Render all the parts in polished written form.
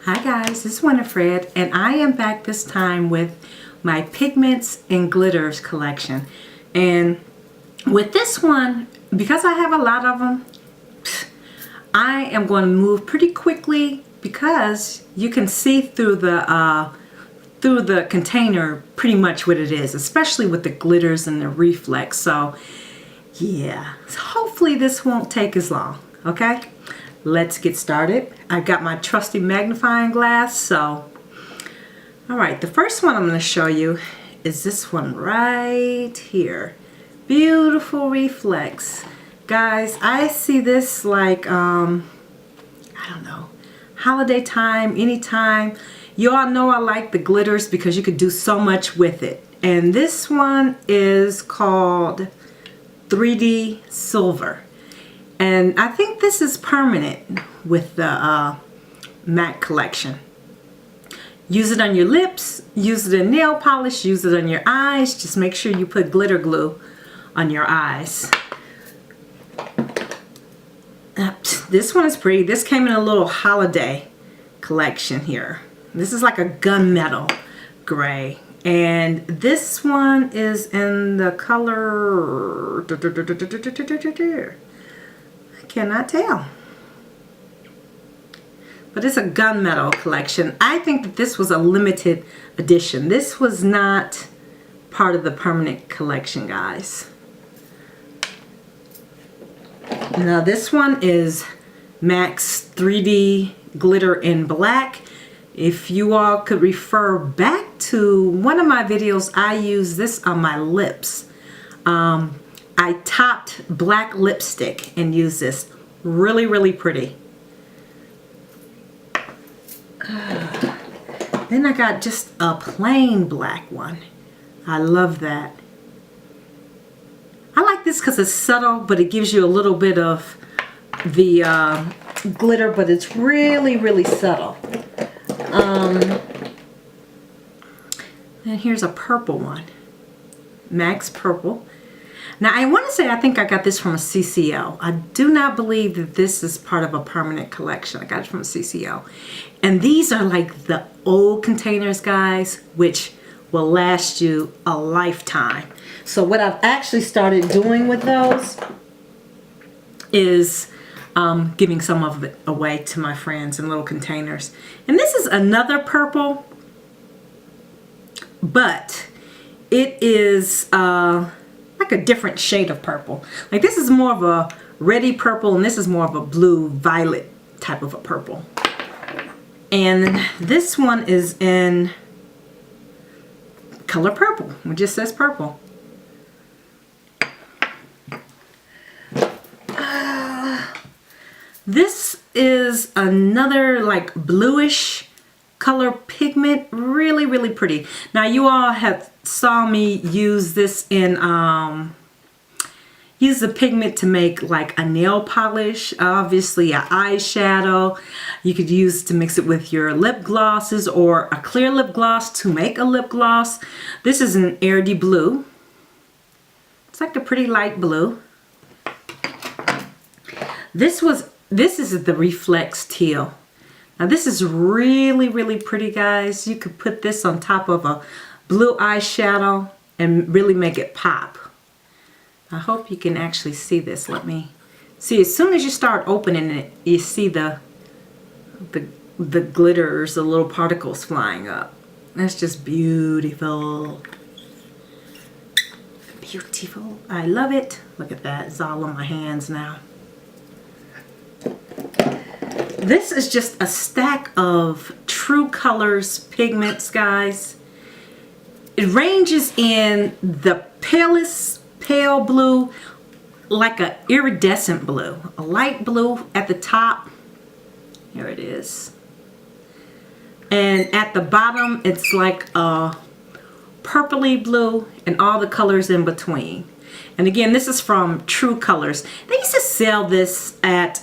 Hi guys, this is Winifred and I am back this time with my Pigments and Glitters collection. And with this one, because I have a lot of them, I am going to move pretty quickly because you can see through the container pretty much what it is, especially with the glitters and the reflex. So yeah, hopefully this won't take as long. Okay, let's get started. I got my trusty magnifying glass. So all right, the first one I'm going to show you is this one right here. Beautiful reflex. Guys, I see this like I don't know, holiday time, anytime. You all know I like the glitters because you could do so much with it. And this one is called 3D Silver. And I think this is permanent with the MAC collection. Use it on your lips, use it in nail polish, use it on your eyes. Just make sure you put glitter glue on your eyes. This one is pretty. This came in a little holiday collection here. This is like a gunmetal gray. And this one is in the color, I cannot tell. But it's a gunmetal collection. I think that this was a limited edition. This was not part of the permanent collection, guys. Now this one is MAC's 3D Glitter in Black. If you all could refer back to one of my videos, I use this on my lips. I topped black lipstick and used this. Really, really pretty. Then I got just a plain black one. I love that. I like this because it's subtle, but it gives you a little bit of the glitter, but it's really, really subtle. And here's a purple one. MAC's Purple. Now I want to say I think I got this from a CCL. I do not believe that this is part of a permanent collection. I got it from a CCL. And these are like the old containers, guys, which will last you a lifetime. So what I've actually started doing with those is giving some of it away to my friends in little containers. And this is another purple, but it is like a different shade of purple. Like this is more of a reddy purple and this is more of a blue violet type of a purple. And this one is in color purple. It just says purple. This is another like bluish color pigment. Really, really pretty. Now you all have saw me use this in use the pigment to make like a nail polish, obviously an eyeshadow. You could use to mix it with your lip glosses or a clear lip gloss to make a lip gloss. This is an airy blue. It's like a pretty light blue. This is the Reflex Teal. Now this is really, really pretty, guys. You could put this on top of a blue eyeshadow and really make it pop. I hope you can actually see this. Let me see. As soon as you start opening it, you see the glitters, the little particles flying up. That's just beautiful. Beautiful. I love it. Look at that. It's all on my hands now. This is just a stack of True Colors pigments, guys. It ranges in the palest pale blue, like a iridescent blue, a light blue at the top. Here it is. And at the bottom, it's like a purpley blue and all the colors in between. And again, this is from True Colors. They used to sell this at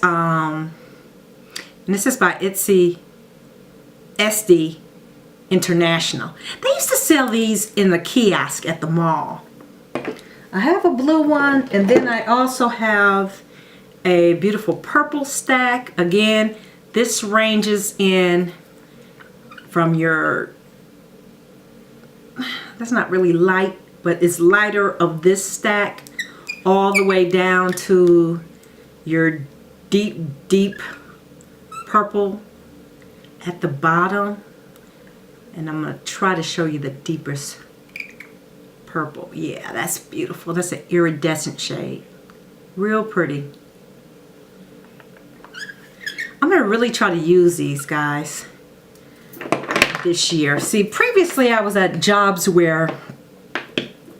and this is by Etsy SD International. They used to sell these in the kiosk at the mall. I have a blue one, and then I also have a beautiful purple stack. Again, this ranges in from your, that's not really light, but it's lighter of this stack all the way down to your deep purple at the bottom. And I'm going to try to show you the deepest purple. Yeah, that's beautiful. That's an iridescent shade. Real pretty. I'm going to really try to use these, guys, this year. See, previously I was at jobs where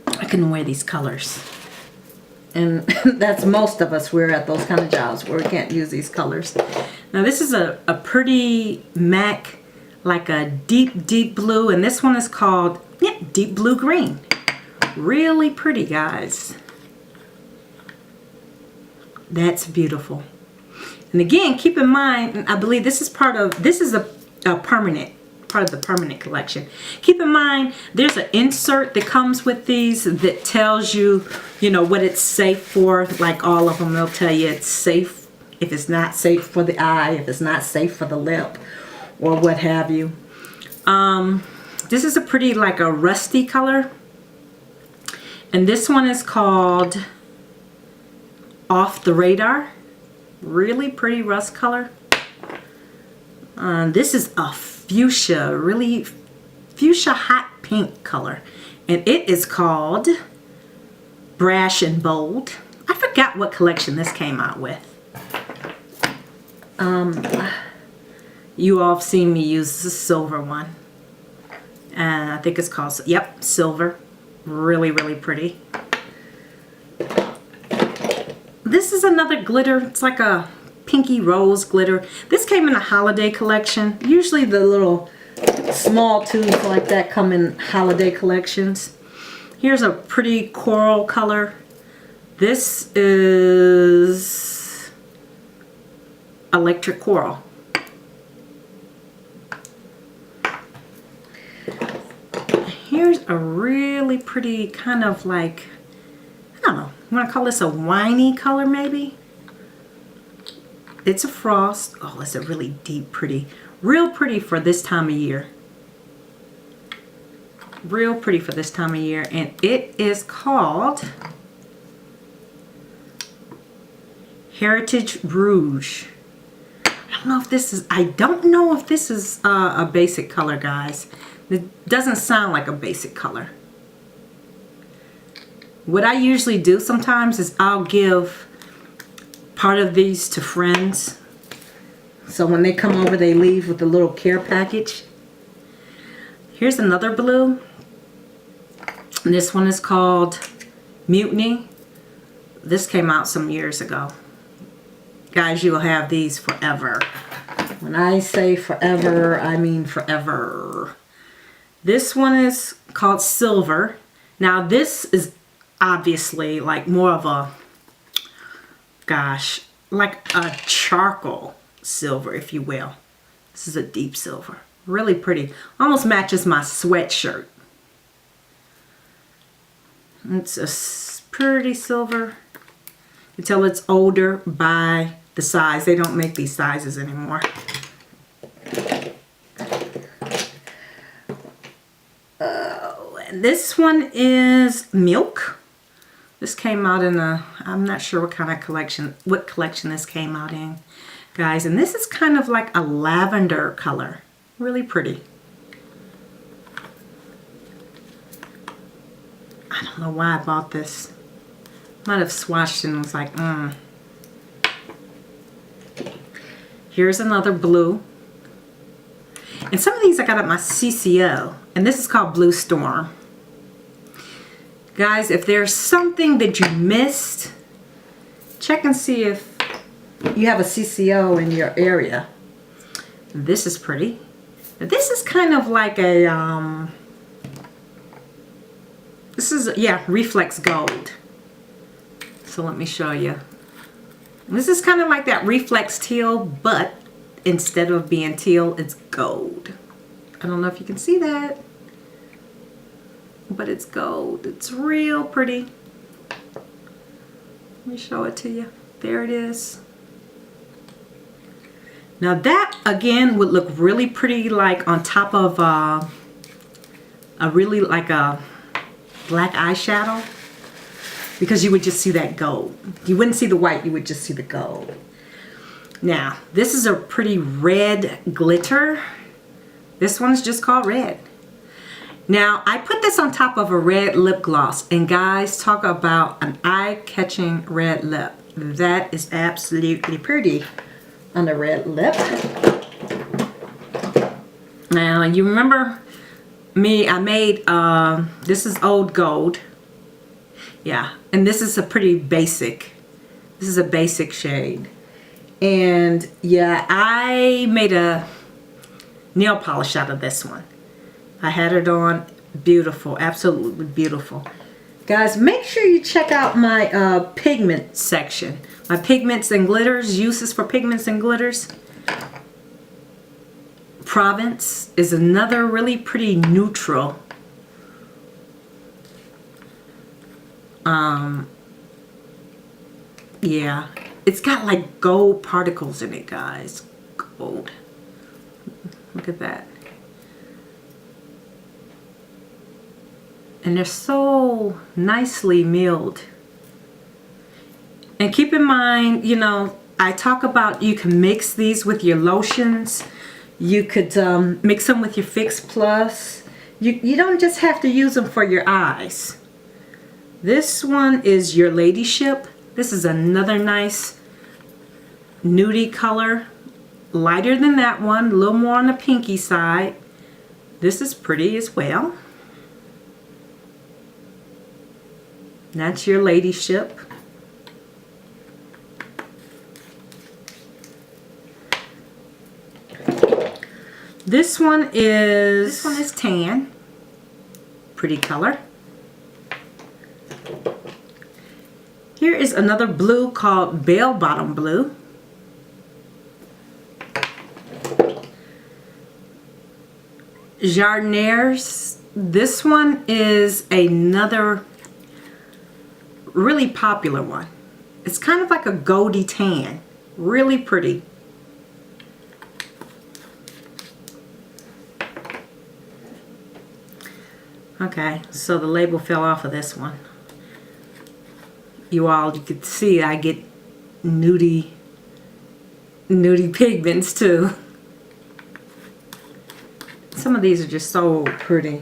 I couldn't wear these colors. And that's most of us. We're at those kind of jobs where we can't use these colors. Now this is a pretty MAC, like a deep blue. And this one is called, yeah, deep blue green. Really pretty, guys. That's beautiful. And again, keep in mind, I believe this is part of, this is a permanent, part of the permanent collection. Keep in mind, there's an insert that comes with these that tells you, you know, what it's safe for. Like all of them, they'll tell you it's safe if it's not safe for the eye, if it's not safe for the lip, or what have you. This is a pretty, like a rusty color. And this one is called Off the Radar. Really pretty rust color. This is a fuchsia, really fuchsia hot pink color. And it is called Brash and Bold. I forgot what collection this came out with. You all have seen me use the silver one. And I think it's called, yep, silver. Really pretty. This is another glitter. It's like a pinky rose glitter. This came in a holiday collection. Usually the little small tubes like that come in holiday collections. Here's a pretty coral color. This is electric coral. Here's a really pretty kind of like, I don't know, I'm gonna call this a winey color maybe. It's a frost. Oh, it's a really deep, pretty, real pretty for this time of year. Real pretty for this time of year. And it is called Heritage Rouge. I don't know if this is a basic color, guys. It doesn't sound like a basic color. What I usually do sometimes is I'll give part of these to friends. So when they come over, they leave with a little care package. Here's another blue. And this one is called Mutiny. This came out some years ago. Guys, you will have these forever. When I say forever, I mean forever. This one is called Silver. Now this is obviously like more of a, gosh, like a charcoal silver, if you will. This is a deep silver. Really pretty. Almost matches my sweatshirt. It's a pretty silver. You can tell it's older by the size. They don't make these sizes anymore. And this one is Milk. This came out in a, I'm not sure what kind of collection, what collection this came out in, guys. And this is kind of like a lavender color. Really pretty. I don't know why I bought this. Might have swatched and was like, Here's another blue. And some of these I got at my CCO. And this is called Blue Storm. Guys, if there's something that you missed, check and see if you have a CCO in your area. This is pretty. This is kind of like a, this is, yeah, reflex gold. So let me show you. This is kind of like that reflex teal, but instead of being teal, it's gold. I don't know if you can see that, but it's gold. It's real pretty. Let me show it to you. There it is. Now that again would look really pretty like on top of a really like a black eyeshadow, because you would just see that gold. You wouldn't see the white, you would just see the gold. Now this is a pretty red glitter. This one's just called red. Now I put this on top of a red lip gloss, and guys, talk about an eye-catching red lip. That is absolutely pretty on a red lip. Now you remember me, I made this is Old Gold. Yeah, and this is a pretty basic. This is a basic shade. And yeah, I made a nail polish out of this one. I had it on. Beautiful, absolutely beautiful. Guys, make sure you check out my pigment section. My pigments and glitters, uses for pigments and glitters. Provence is another really pretty neutral. Yeah, it's got like gold particles in it, guys. Gold. Look at that. And they're so nicely milled. And keep in mind, you know, I talk about you can mix these with your lotions. You could mix them with your Fix Plus. You don't just have to use them for your eyes. This one is your Ladyship. This is another nice nudie color. Lighter than that one, a little more on the pinky side. This is pretty as well. That's your Ladyship. This one is tan. Pretty color. Here is another blue called Bell Bottom Blue. Jardiniers. This one is another really popular one. It's kind of like a goldy tan. Really pretty. Okay, so the label fell off of this one. You could see I get nudie pigments too. Some of these are just so pretty.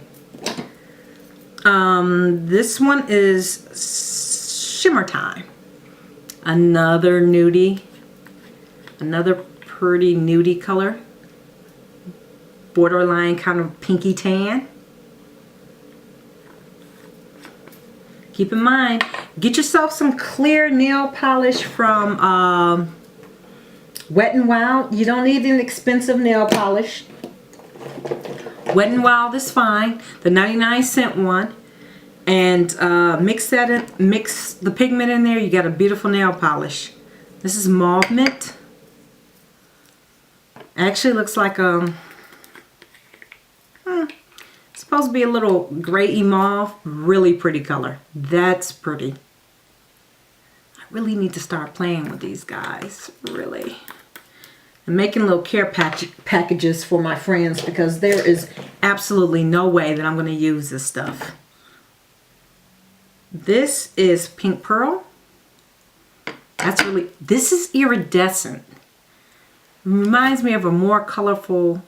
This one is Shimmer Time. Another nudie. Another pretty nudie color. Borderline kind of pinky tan. Keep in mind, get yourself some clear nail polish from Wet n Wild. You don't need an expensive nail polish. Wet n Wild is fine, the 99-cent one. And mix the pigment in there, you got a beautiful nail polish. This is Mauve Mint. Actually looks like it's supposed to be a little gray mauve. Really pretty color. That's pretty. I really need to start playing with these guys. Really. I'm making little care packages for my friends, because there is absolutely no way that I'm going to use this stuff. This is Pink Pearl. This is iridescent. Reminds me of a more colorful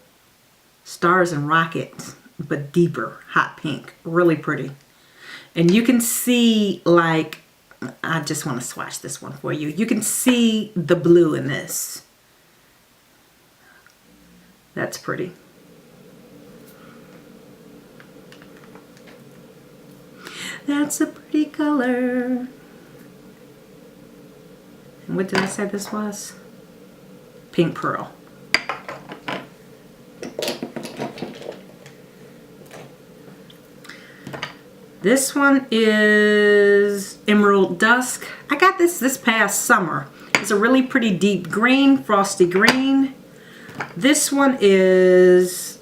Stars and Rockets, but deeper, hot pink. Really pretty. And you can see, like, I just want to swatch this one for you. You can see the blue in this. That's pretty. That's a pretty color. And what did I say this was? Pink Pearl. This one is Emerald Dusk. I got this past summer. It's a really pretty deep green, frosty green. This one is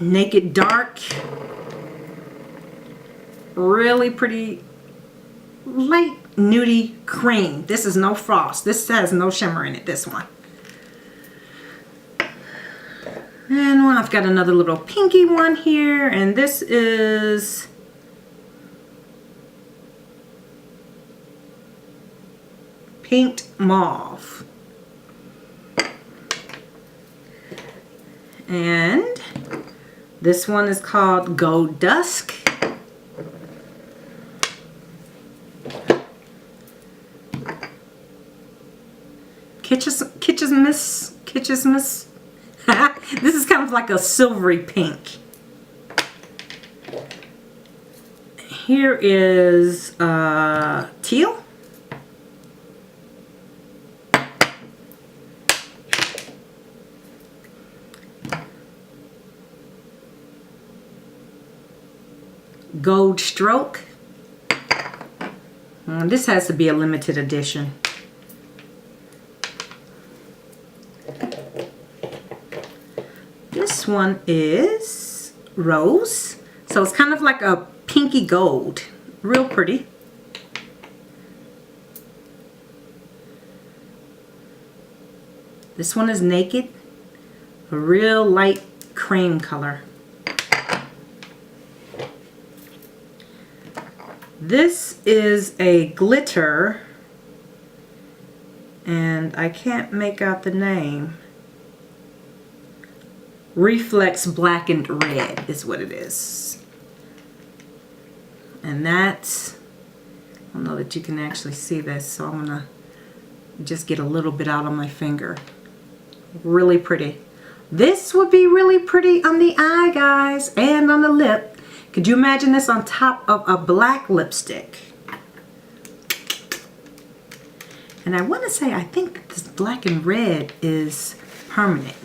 Naked Dark. Really pretty light nudie cream. This is no frost. This has no shimmer in it, this one. And I've got another little pinky one here, and this is Pink Mauve. And this one is called Gold Dusk. Kitschismus. This is kind of like a silvery pink. Here is teal. Gold Stroke. This has to be a limited edition. This one is Rose. So it's kind of like a pinky gold. Real pretty. This one is Naked. A real light cream color. This is a glitter, and I can't make out the name. Reflex Blackened Red is what it is. And that's, I don't know that you can actually see this, so I'm gonna just get a little bit out on my finger. Really pretty. This would be really pretty on the eye, guys, and on the lip. Could you imagine this on top of a black lipstick? And I want to say, I think that this black and red is permanent.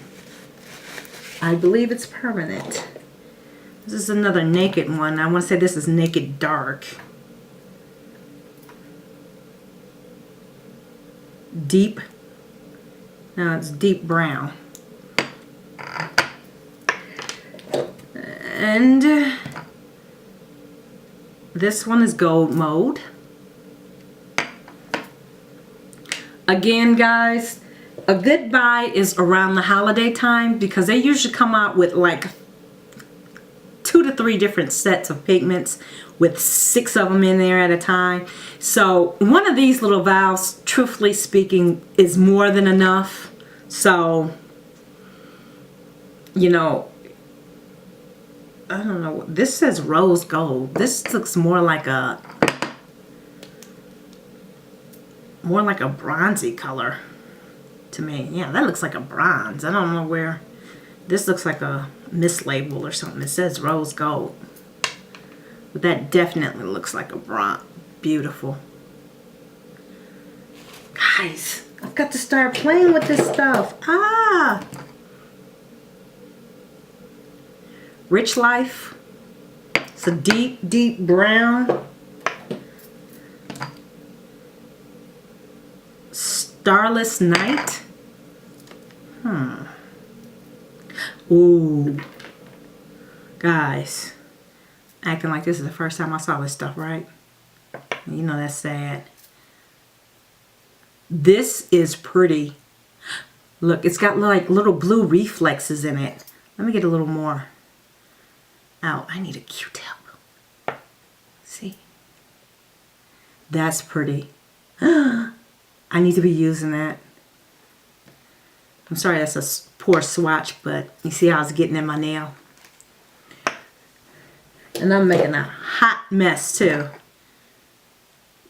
I believe it's permanent. This is another Naked one. I want to say this is Naked Dark. Deep. No, it's deep brown. And this one is Gold Mode. Again, guys, a good buy is around the holiday time because they usually come out with like 2 to 3 different sets of pigments with 6 of them in there at a time. So one of these little vials, truthfully speaking, is more than enough. So, you know, I don't know. This says Rose Gold. This looks more like a bronzy color to me. Yeah, that looks like a bronze. I don't know where. This looks like a mislabel or something. It says Rose Gold. But that definitely looks like a bronze. Beautiful. Guys, I've got to start playing with this stuff. Ah! Rich Life. It's a deep, deep brown. Starless Night. Ooh. Guys. Acting like this is the first time I saw this stuff, right? You know that's sad. This is pretty. Look, it's got like little blue reflexes in it. Let me get a little more out. I need a Q-tip. See? That's pretty. I need to be using that. I'm sorry that's a poor swatch, but you see how it's getting in my nail. And I'm making a hot mess too.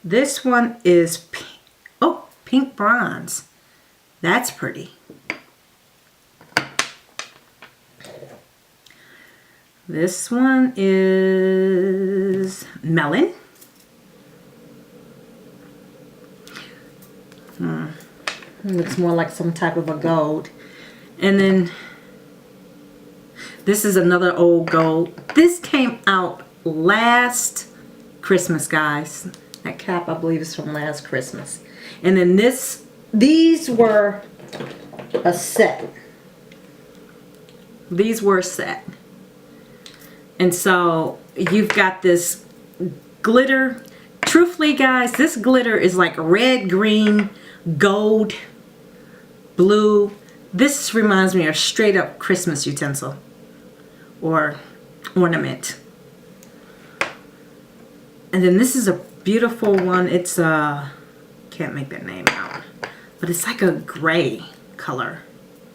This one is pink. Oh, pink bronze. That's pretty. This one is Melon. It looks more like some type of a gold. And then this is another old gold. This came out last Christmas, guys. That cap, I believe, is from last Christmas. And then these were a set. These were a set. And so you've got this glitter. Truthfully, guys, this glitter is like red, green, gold, blue. This reminds me of straight up Christmas utensil or ornament. And then this is a beautiful one. It's can't make that name out, but it's like a gray color.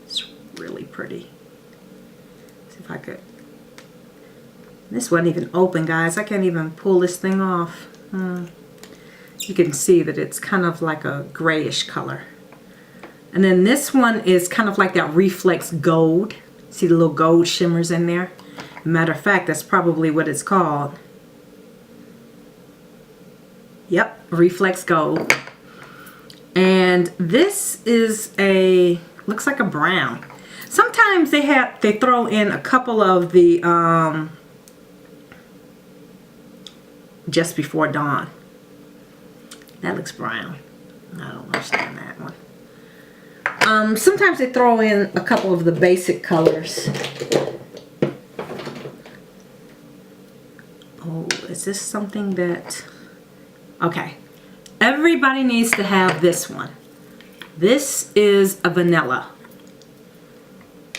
It's really pretty. See if I could. This wasn't even open, guys. I can't even pull this thing off. You can see that it's kind of like a grayish color. And then this one is kind of like that reflex gold. See the little gold shimmers in there? Matter of fact, that's probably what it's called. Yep, reflex gold. And this is a, looks like a brown. Sometimes they throw in a couple of the Just Before Dawn. That looks brown. I don't understand that one. Sometimes they throw in a couple of the basic colors. Oh, is this something that... Okay. Everybody needs to have this one. This is a vanilla.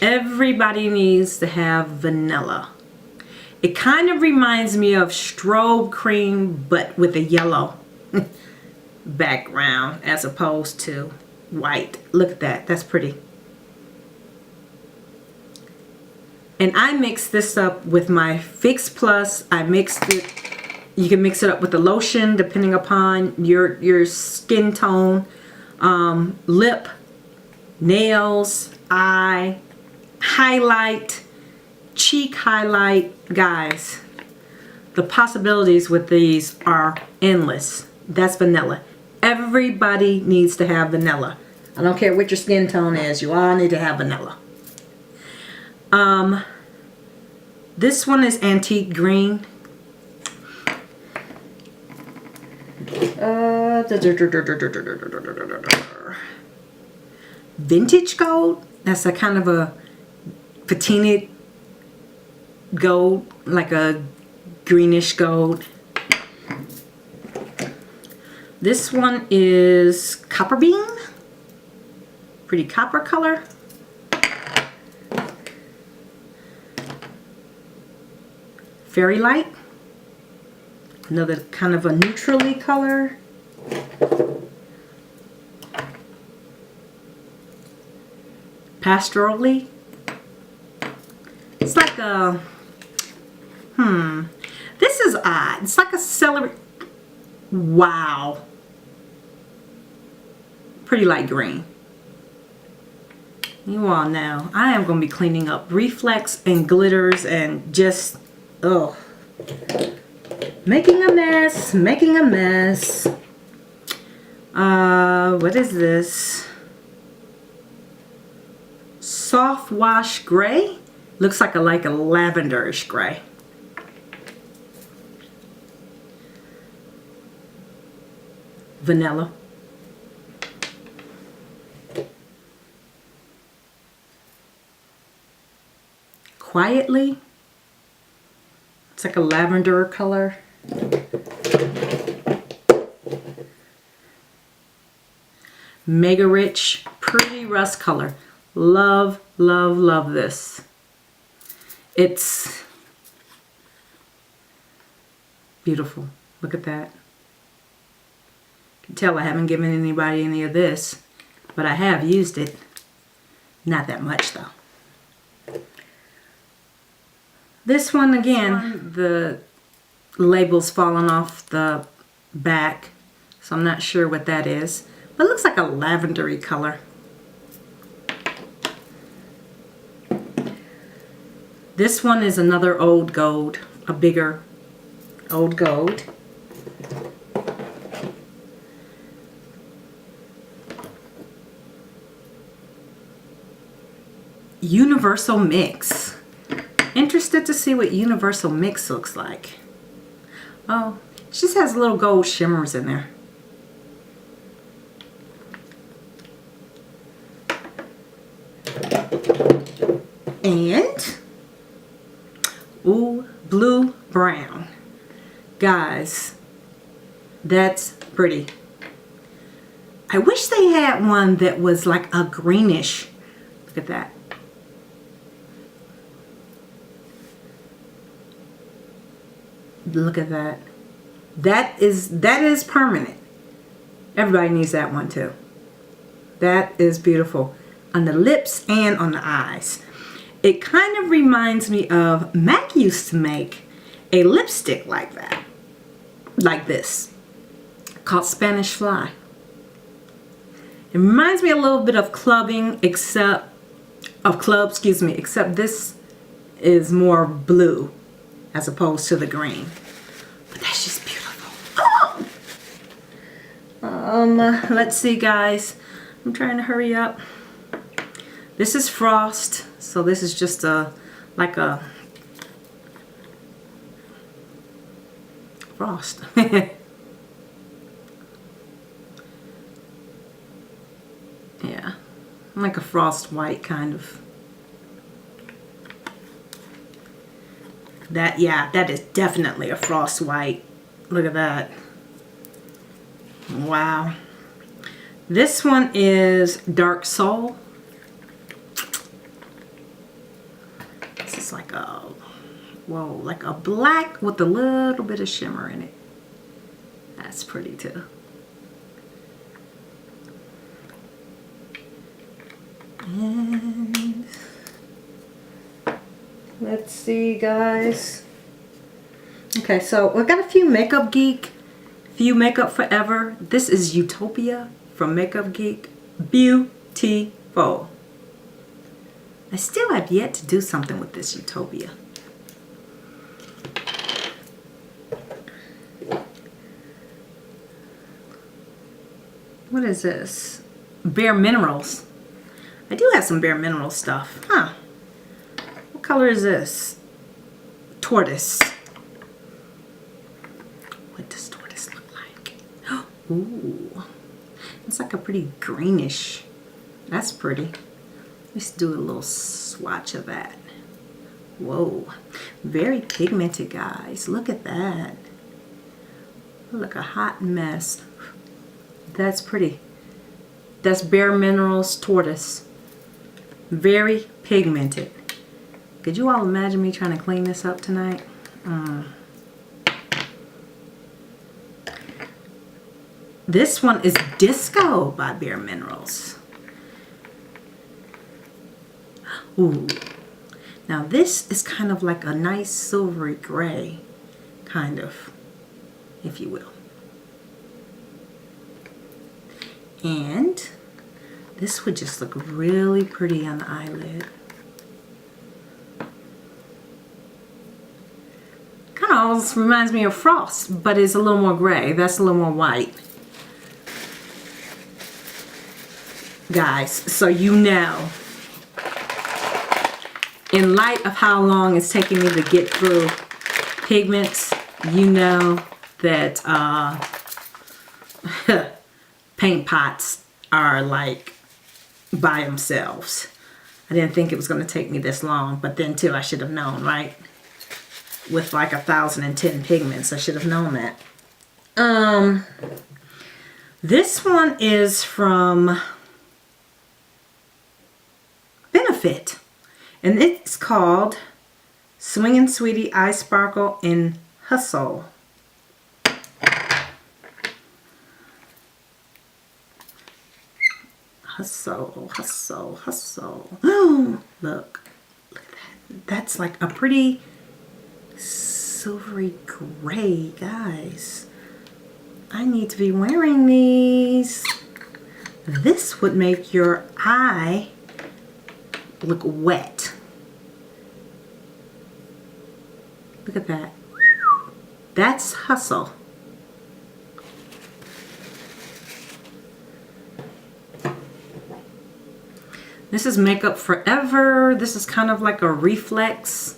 Everybody needs to have vanilla. It kind of reminds me of strobe cream, but with a yellow background as opposed to white. Look at that. That's pretty. And I mixed this up with my Fix Plus. I mixed it. You can mix it up with the lotion depending upon your skin tone, lip, nails, eye, highlight, cheek highlight. Guys, the possibilities with these are endless. That's vanilla. Everybody needs to have vanilla. I don't care what your skin tone is. You all need to have vanilla. This one is antique green. Vintage gold. That's a kind of a patinaed gold, like a greenish gold. This one is copper bean. Pretty copper color. Fairy light. Another kind of a neutrally color. Pastorally. It's like a, this is odd. It's like a celery. Wow. Pretty light green. You all know I am going to be cleaning up reflex and glitters and just, oh, making a mess, making a mess. What is this? Soft wash gray. Looks like a lavenderish gray. Vanilla. Quietly. It's like a lavender color. Mega rich, pretty rust color. Love, love, love this. It's beautiful. Look at that. You can tell I haven't given anybody any of this, but I have used it. Not that much though. This one again, the label's fallen off the back, so I'm not sure what that is. But it looks like a lavendery color. This one is another old gold, a bigger old gold. Universal Mix. Interested to see what Universal Mix looks like. Oh, it just has little gold shimmers in there. And, ooh, blue brown. Guys, that's pretty. I wish they had one that was like a greenish, Look at that. Look at that. That is permanent. Everybody needs that one too. That is beautiful on the lips and on the eyes. It kind of reminds me of MAC used to make a lipstick like that, like this, called Spanish Fly. It reminds me a little bit of clubbing, except this is more blue as opposed to the green. But that's just beautiful. Oh! Let's see, guys. I'm trying to hurry up. This is Frost, so this is just like a Frost. Yeah, like a frost white kind of. That is definitely a frost white. Look at that. Wow. This one is Dark Soul. This is like a, whoa, like a black with a little bit of shimmer in it. That's pretty too. And let's see, guys. Okay, so we've got a few Makeup Geek, few Makeup Forever. This is Utopia from Makeup Geek. Beautiful. I still have yet to do something with this Utopia. What is this? Bare Minerals. I do have some Bare Minerals stuff. Huh. What color is this? Tortoise. What does tortoise look like? Ooh. It's like a pretty greenish. That's pretty. Let's do a little swatch of that. Whoa. Very pigmented, guys. Look at that. Look, a hot mess. That's pretty. That's Bare Minerals Tortoise. Very pigmented. Could you all imagine me trying to clean this up tonight? This one is Disco by Bare Minerals. Ooh. Now this is kind of like a nice silvery gray, kind of, if you will. And this would just look really pretty on the eyelid. Kind of almost reminds me of Frost, but it's a little more gray. That's a little more white. Guys, so you know, in light of how long it's taking me to get through Pigments, you know that paint pots are like by themselves. I didn't think it was going to take me this long, but then too, I should have known, right? With like 1,010 pigments, I should have known that. This one is from Benefit, and it's called Swingin' Sweetie Eye Sparkle in Hustle. Hustle, hustle, hustle. Oh, look at that. That's like a pretty silvery gray, guys. I need to be wearing these. This would make your eye look wet. Look at that. That's Hustle. This is Makeup Forever. This is kind of like a reflex,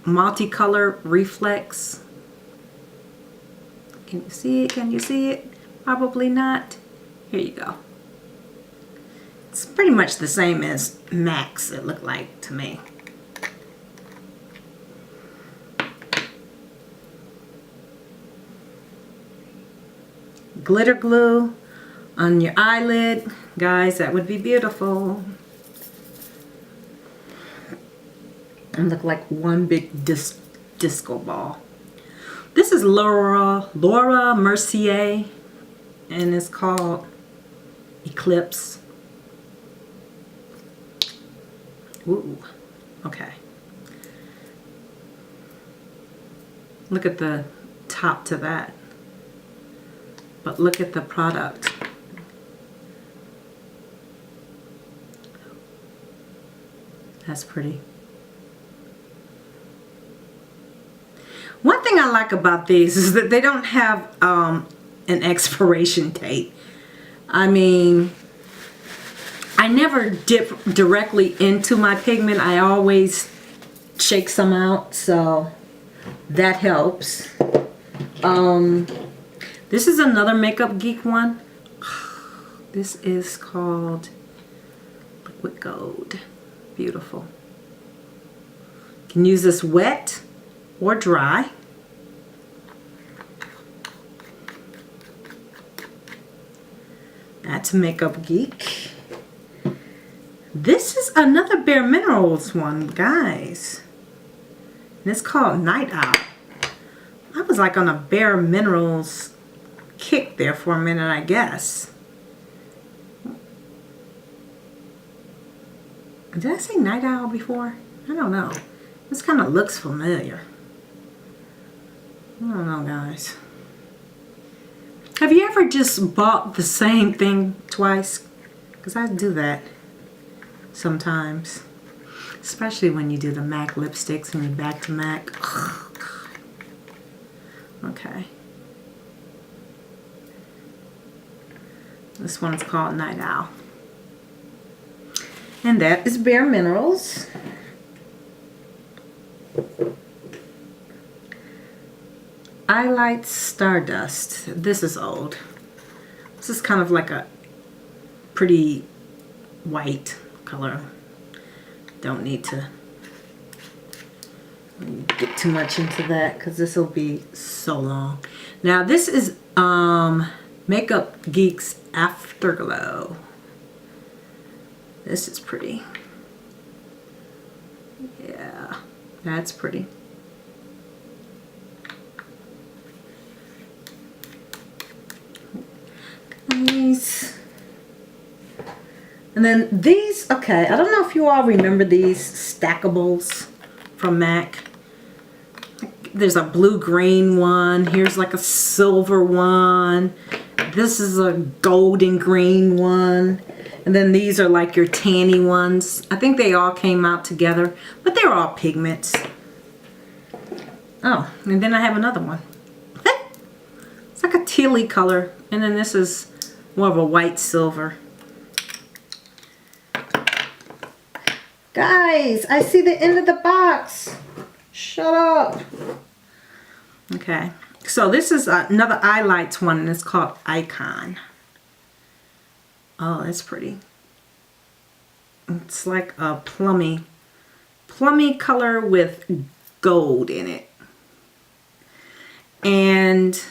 multicolor reflex. Can you see it? Can you see it? Probably not. Here you go. It's pretty much the same as MAC's, it looked like to me. Glitter glue on your eyelid. Guys, that would be beautiful. and look like one big disco ball. This is Laura Mercier, and it's called Eclipse. Ooh, okay. Look at the top to that. But look at the product. That's pretty. One thing I like about these is that they don't have an expiration date. I mean, I never dip directly into my pigment. I always shake some out, so that helps. This is another Makeup Geek one. This is called Liquid Gold. Beautiful. You can use this wet or dry. That's Makeup Geek. This is another Bare Minerals one, guys. And it's called Night Owl. I was like on a Bare Minerals kick there for a minute, I guess. Did I say Night Owl before? I don't know. This kind of looks familiar. I don't know, guys. Have you ever just bought the same thing twice? Because I do that sometimes. Especially when you do the MAC lipsticks and you're back to MAC. Okay. This one's called Night Owl. And that is Bare Minerals. I Light Stardust. This is old. This is kind of like a pretty white color. Don't need to get too much into that because this will be so long. Now this is Makeup Geek's Afterglow. This is pretty. Yeah, that's pretty. Nice. And then these, okay, I don't know if you all remember these stackables from MAC. There's a blue-green one. Here's like a silver one. This is a golden green one. And then these are like your tanny ones. I think they all came out together, but they're all pigments. Oh, and then I have another one. It's like a tealy color. And then this is more of a white silver. Guys, I see the end of the box. Shut up. Okay, so this is another eye lights one, and it's called Icon. Oh, that's pretty. It's like a plummy color with gold in it. And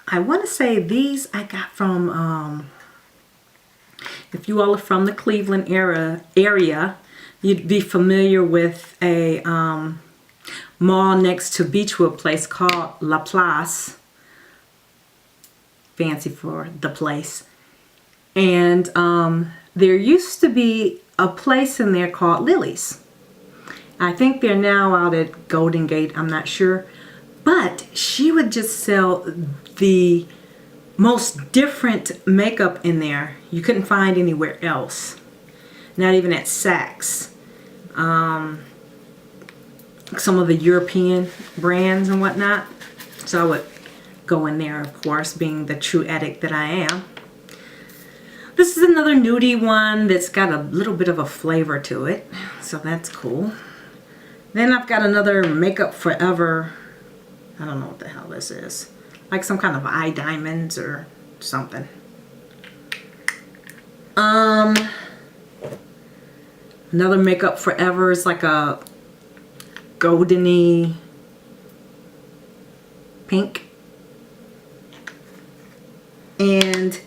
I want to say these I got from, if you all are from the Cleveland area, you'd be familiar with a mall next to Beechwood Place called La Place. Fancy for the place. And there used to be a place in there called Lily's. I think they're now out at Golden Gate, I'm not sure. But she would just sell the most different makeup in there. You couldn't find anywhere else. Not even at Saks. Some of the European brands and whatnot. So I would go in there, of course, being the true addict that I am. This is another nudie one that's got a little bit of a flavor to it. So that's cool. Then I've got another Makeup Forever. I don't know what the hell this is. Like some kind of eye diamonds or something. Another Makeup Forever is like a goldeny pink. And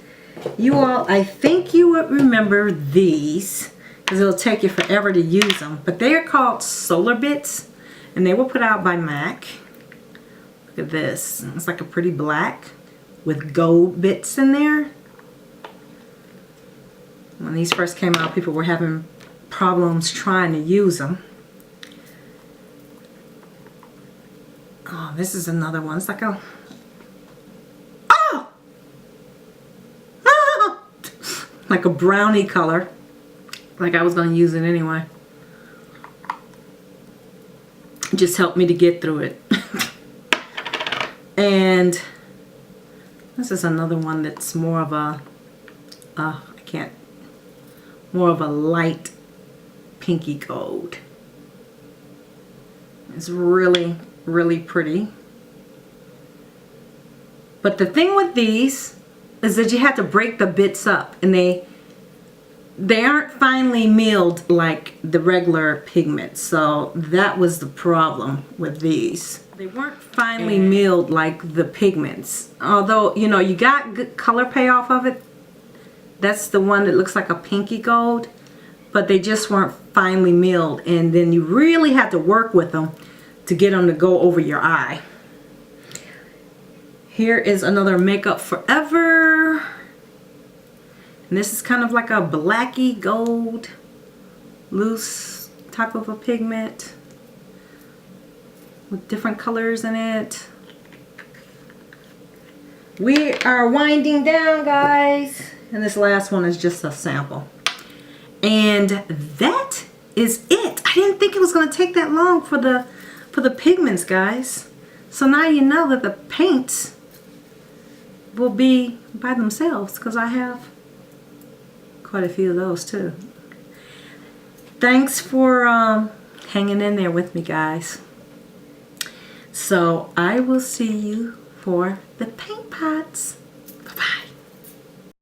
you all, I think you would remember these. because it'll take you forever to use them. But they are called Solar Bits, and they were put out by MAC. Look at this. It's like a pretty black with gold bits in there. When these first came out, people were having problems trying to use them. Oh, this is another one. It's like a... Oh! Ah! Like a brownie color. Like I was going to use it anyway. It just helped me to get through it. And this is another one that's more of a... more of a light pinky gold. It's really, really pretty. But the thing with these is that you have to break the bits up, and they aren't finely milled like the regular pigments. So that was the problem with these. They weren't finely milled like the pigments. Although, you know, you got good color payoff of it. That's the one that looks like a pinky gold, but they just weren't finely milled, and then you really have to work with them to get them to go over your eye. Here is another Makeup Forever, and this is kind of like a blacky gold, loose type of a pigment with different colors in it. We are winding down, guys. And this last one is just a sample. And that is it. I didn't think it was going to take that long for the pigments, guys. So now you know that the paints will be by themselves, because I have quite a few of those too. Thanks for hanging in there with me, guys. So I will see you for the paint pots.